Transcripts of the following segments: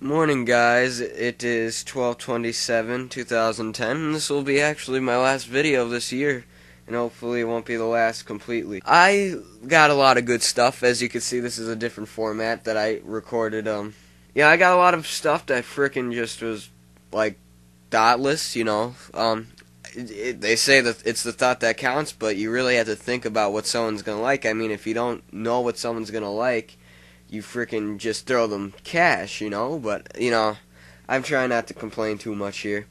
Morning, guys. It is 12/27, 2010, and this will be actually my last video this year, and hopefully it won't be the last completely. I got a lot of good stuff. As you can see, this is a different format that I recorded. Yeah, I got a lot of stuff that frickin' just was, like, thoughtless, you know. They say that it's the thought that counts, but you really have to think about what someone's gonna like. I mean, if you don't know what someone's gonna like, you freaking just throw them cash, you know. But, you know, I'm trying not to complain too much here.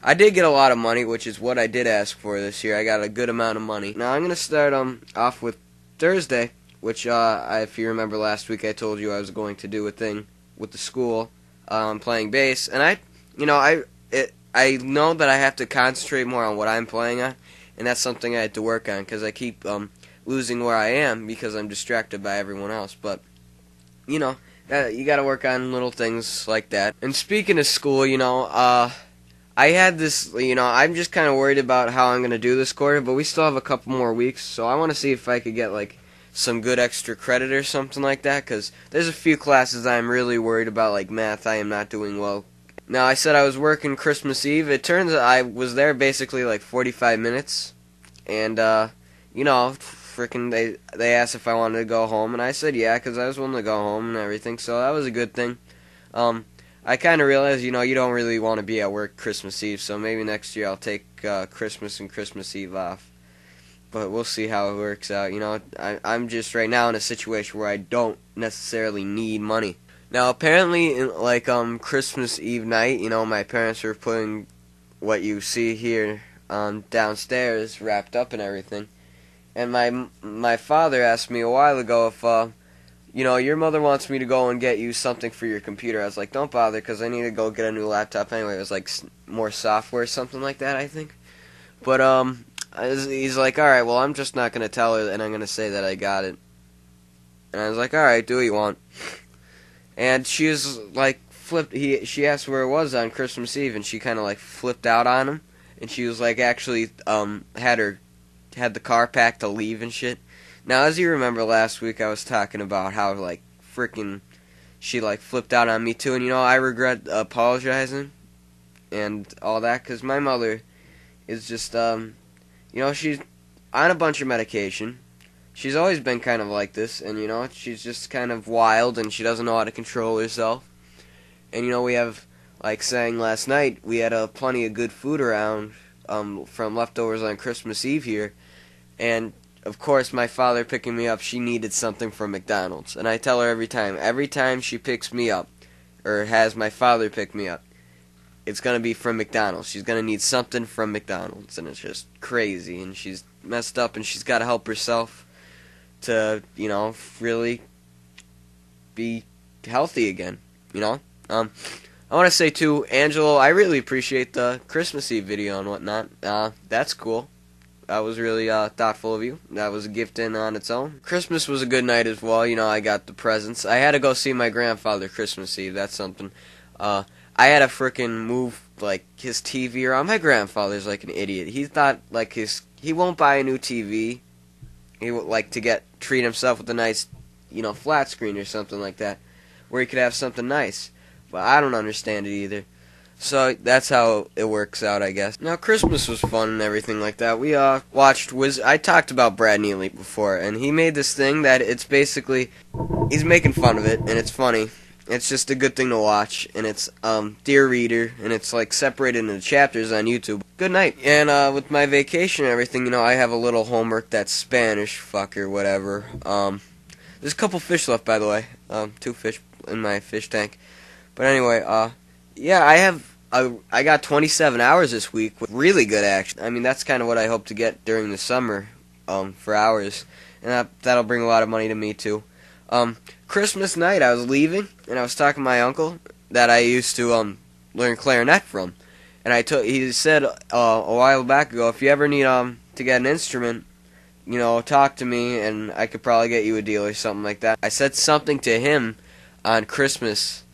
I did get a lot of money, which is what I did ask for this year. I got a good amount of money. Now, I'm going to start off with Thursday, which, if you remember last week, I told you I was going to do a thing with the school, playing bass. And I know that I have to concentrate more on what I'm playing on, and that's something I had to work on, because I keep losing where I am because I'm distracted by everyone else. But you know, you gotta work on little things like that. And speaking of school, you know, I had this, you know, I'm just kind of worried about how I'm gonna do this quarter, but we still have a couple more weeks, so I want to see if I could get, like, some good extra credit or something like that, because there's a few classes I'm really worried about, like math. I am not doing well. Now, I said I was working Christmas Eve. It turns out I was there basically like 45 minutes, and, you know, freaking they asked if I wanted to go home, and I said yeah, because I was willing to go home and everything, so that was a good thing. I kind of realized, you know, you don't really want to be at work Christmas Eve, so maybe next year I'll take Christmas and Christmas Eve off. But we'll see how it works out. You know, I'm just right now in a situation where I don't necessarily need money. Now, apparently, like Christmas Eve night, you know, my parents were putting what you see here downstairs wrapped up and everything. And my father asked me a while ago if, you know, your mother wants me to go and get you something for your computer. I was like, don't bother, because I need to go get a new laptop anyway. It was like more software, something like that, I think. But he's like, all right, well, I'm just not gonna tell her, and I'm gonna say that I got it. And I was like, all right, do what you want. And she was like flipped. She asked where it was on Christmas Eve, and she kind of like flipped out on him. And she was like, actually, had the car packed to leave and shit. Now, as you remember last week, I was talking about how, like, freaking she, like, flipped out on me, too. And, you know, I regret apologizing and all that, because my mother is just, you know, she's on a bunch of medication. She's always been kind of like this, and, you know, she's just kind of wild, and she doesn't know how to control herself. And, you know, we have, like saying last night, we had plenty of good food around from leftovers on Christmas Eve here. And, of course, my father picking me up, she needed something from McDonald's. And I tell her every time she picks me up, or has my father pick me up, it's going to be from McDonald's. She's going to need something from McDonald's. And it's just crazy. And she's messed up, and she's got to help herself to, you know, really be healthy again, you know? I want to say, too, Angelo, I really appreciate the Christmas Eve video and whatnot. That's cool. That was really thoughtful of you. That was a gift in on its own. Christmas was a good night as well. You know, I got the presents. I had to go see my grandfather Christmas Eve. That's something. I had to frickin' move, like, his TV around. My grandfather's like an idiot. He thought, like, he won't buy a new TV. He would like to treat himself with a nice, you know, flat screen or something like that, where he could have something nice. But I don't understand it either. So that's how it works out, I guess. Now, Christmas was fun and everything like that. We watched I talked about Brad Neely before, and he made this thing that it's basically, he's making fun of it, and it's funny. It's just a good thing to watch, and it's Dear Reader, and it's like separated into chapters on YouTube. Good night. And with my vacation and everything, you know, I have a little homework that's Spanish, fuck or whatever. There's a couple fish left, by the way. 2 fish in my fish tank. But anyway, yeah, I got 27 hours this week with really good action. I mean, that's kind of what I hope to get during the summer, for hours. And that'll bring a lot of money to me, too. Christmas night, I was leaving, and I was talking to my uncle that I used to, learn clarinet from. And he said, a while back ago, if you ever need, to get an instrument, you know, talk to me, and I could probably get you a deal or something like that. I said something to him on Christmas,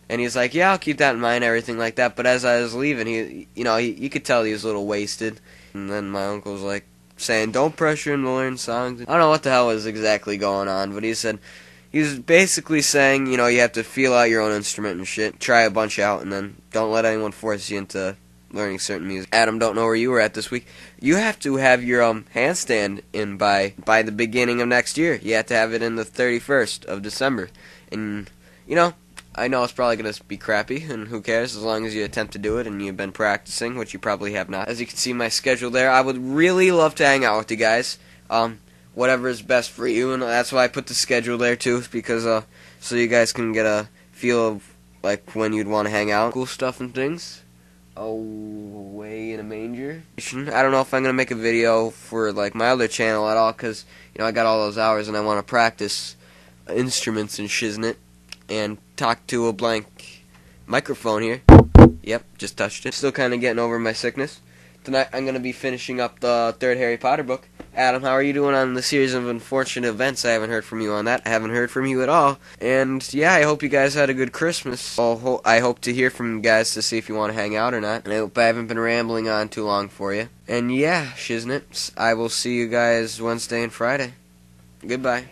and he's like, yeah, I'll keep that in mind, everything like that. But as I was leaving, you could tell he was a little wasted. And then my uncle was like saying, don't pressure him to learn songs. I don't know what the hell was exactly going on, but he said, He's basically saying, you know, you have to feel out your own instrument and shit, try a bunch out, and then don't let anyone force you into learning certain music. Adam, don't know where you were at this week. You have to have your handstand in by the beginning of next year. You have to have it in the 31st of December. And, you know it's probably going to be crappy, and who cares, as long as you attempt to do it and you've been practicing, which you probably have not. As you can see my schedule there, I would really love to hang out with you guys. Whatever is best for you, and that's why I put the schedule there too, because so you guys can get a feel of like when you'd want to hang out, cool stuff and things. Away in a manger. I don't know if I'm gonna make a video for like my other channel at all, because I got all those hours and I want to practice instruments and shiznit and talk to a blank microphone here. Yep, just touched it. Still kind of getting over my sickness. Tonight I'm going to be finishing up the third Harry Potter book. Adam, how are you doing on the series of unfortunate events? I haven't heard from you on that. I haven't heard from you at all. And yeah, I hope you guys had a good Christmas. I hope to hear from you guys to see if you want to hang out or not. And I hope I haven't been rambling on too long for you. And yeah, shiznits, I will see you guys Wednesday and Friday. Goodbye.